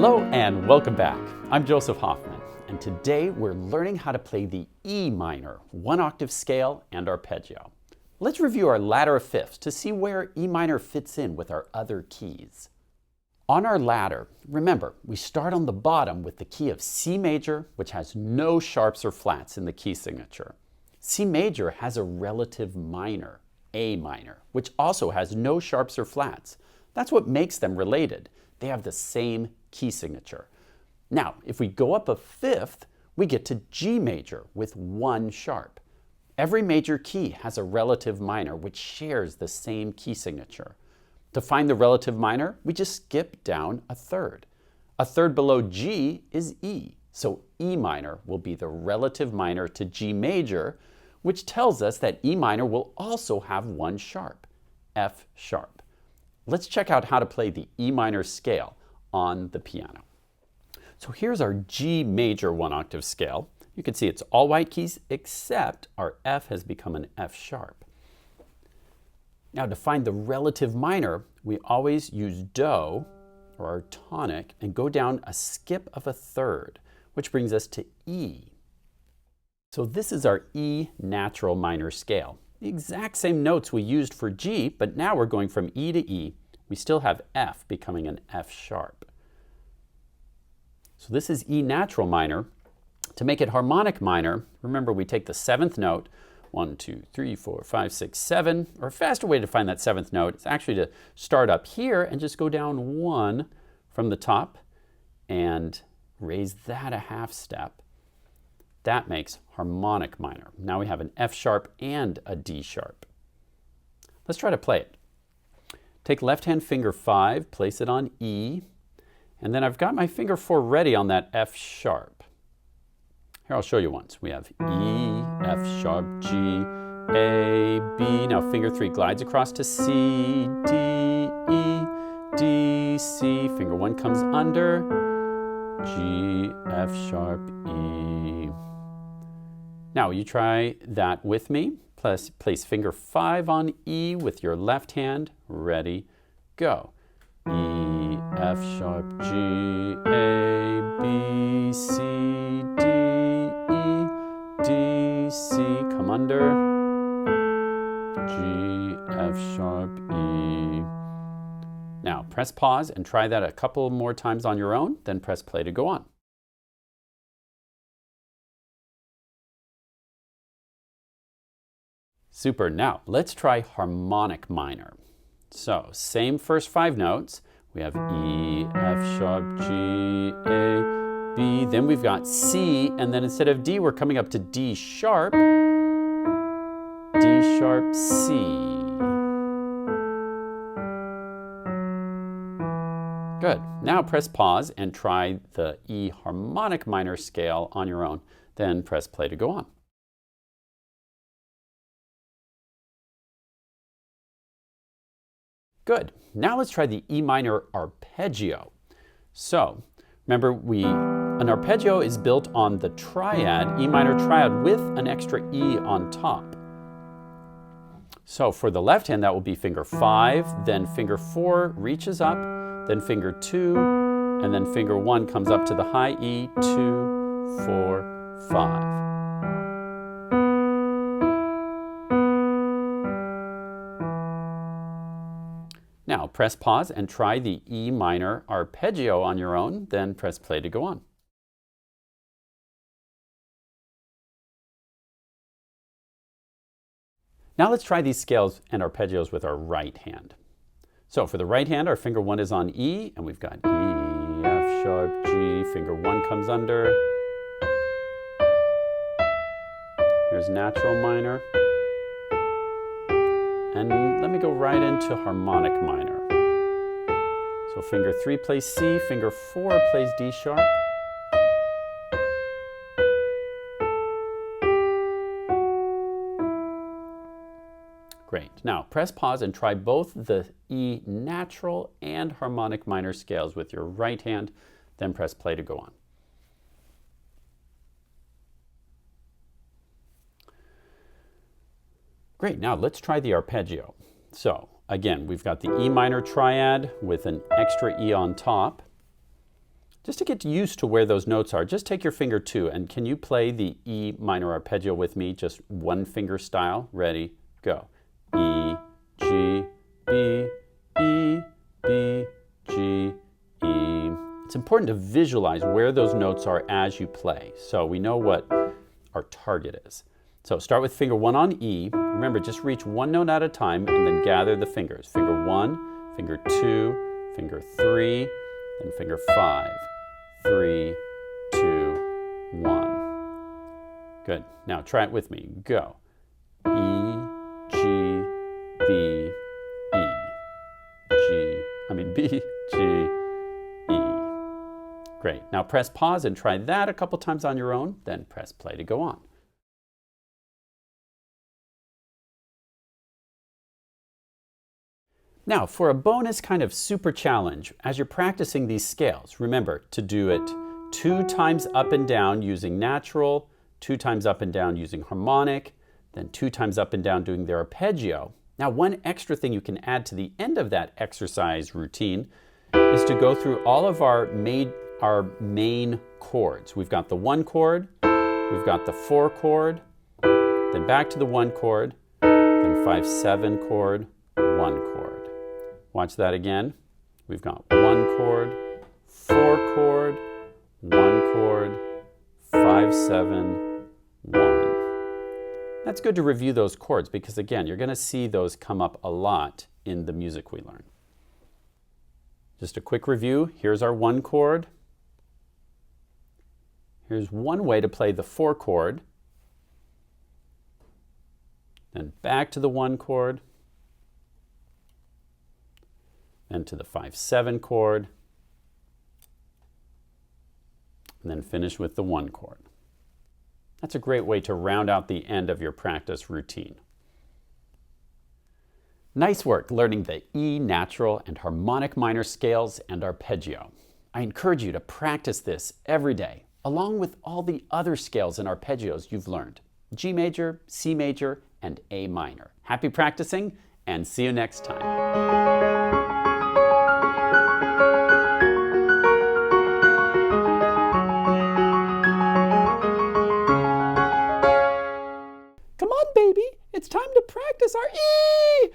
Hello and welcome back. I'm Joseph Hoffman, and today we're learning how to play the E minor, one octave scale and arpeggio. Let's review our ladder of fifths to see where E minor fits in with our other keys. On our ladder, remember, we start on the bottom with the key of C major, which has no sharps or flats in the key signature. C major has a relative minor, A minor, which also has no sharps or flats. That's what makes them related. They have the same key signature. Now, if we go up a fifth, we get to G major with one sharp. Every major key has a relative minor which shares the same key signature. To find the relative minor, we just skip down a third. A third below G is E, so E minor will be the relative minor to G major, which tells us that E minor will also have one sharp, F sharp. Let's check out how to play the E minor scale on the piano. So here's our G major one octave scale. You can see it's all white keys except our F has become an F sharp. Now to find the relative minor, we always use Do, or our tonic, and go down a skip of a third, which brings us to E. So this is our E natural minor scale. The exact same notes we used for G, but now we're going from E to E. We still have F becoming an F sharp. So this is E natural minor. To make it harmonic minor, remember we take the seventh note, 1, 2, 3, 4, 5, 6, 7, or a faster way to find that seventh note is actually to start up here and just go down one from the top and raise that a half step. That makes harmonic minor. Now we have an F sharp and a D sharp. Let's try to play it. Take left hand finger 5, place it on E, and then I've got my finger 4 ready on that F sharp. Here, I'll show you once. We have E, F sharp, G, A, B. Now finger 3 glides across to C, D, E, D, C. Finger 1 comes under, G, F sharp, E. Now you try that with me. Place finger 5 on E with your left hand. Ready, go. E, F sharp, G, A, B, C, D, E, D, C. Come under. G, F sharp, E. Now press pause and try that a couple more times on your own, then press play to go on. Super. Now let's try harmonic minor. So same first 5 notes. We have E, F sharp, G, A, B. Then we've got C, and then instead of D, we're coming up to D sharp, D sharp, C. Good. Now press pause and try the E harmonic minor scale on your own. Then press play to go on. Good. Now let's try the E minor arpeggio. So remember, an arpeggio is built on the triad, E minor triad, with an extra E on top. So for the left hand, that will be finger 5, then finger 4 reaches up, then finger 2, and then finger 1 comes up to the high E, 2, 4, 5. Now press pause and try the E minor arpeggio on your own, then press play to go on. Now let's try these scales and arpeggios with our right hand. So for the right hand, our finger 1 is on E, and we've got E, F sharp, G, finger 1 comes under. Here's natural minor. And let me go right into harmonic minor. So finger 3 plays C, finger 4 plays D sharp. Great. Now press pause and try both the E natural and harmonic minor scales with your right hand, then press play to go on. Great, now let's try the arpeggio. So again, we've got the E minor triad with an extra E on top. Just to get used to where those notes are, just take your finger 2, and can you play the E minor arpeggio with me, just one finger style? Ready, go. E, G, B, E, B, G, E. It's important to visualize where those notes are as you play, so we know what our target is. So start with finger 1 on E. Remember, just reach one note at a time and then gather the fingers. Finger 1, finger 2, finger 3, then finger 5. 3, 2, 1. Good. Now try it with me. Go. E, G, B, B, G, E. Great. Now press pause and try that a couple times on your own, then press play to go on. Now, for a bonus kind of super challenge, as you're practicing these scales, remember to do it 2 times up and down using natural, 2 times up and down using harmonic, then 2 times up and down doing the arpeggio. Now, one extra thing you can add to the end of that exercise routine is to go through all of our main chords. We've got the 1 chord, we've got the 4 chord, then back to the 1 chord, then 5-7 chord, 1 chord. Watch that again. We've got 1 chord, 4 chord, 1 chord, 5-7, 1. That's good to review those chords because again, you're going to see those come up a lot in the music we learn. Just a quick review. Here's our 1 chord. Here's one way to play the 4 chord. Then back to the 1 chord. Then to the 5-7 chord, and then finish with the 1 chord. That's a great way to round out the end of your practice routine. Nice work learning the E natural and harmonic minor scales and arpeggio. I encourage you to practice this every day, along with all the other scales and arpeggios you've learned: G major, C major, and A minor. Happy practicing, and see you next time. It's time to practice our E!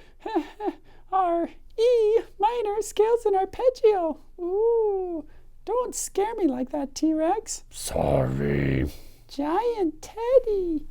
Our E minor scales and arpeggio. Ooh, don't scare me like that, T-Rex. Sorry. Giant Teddy.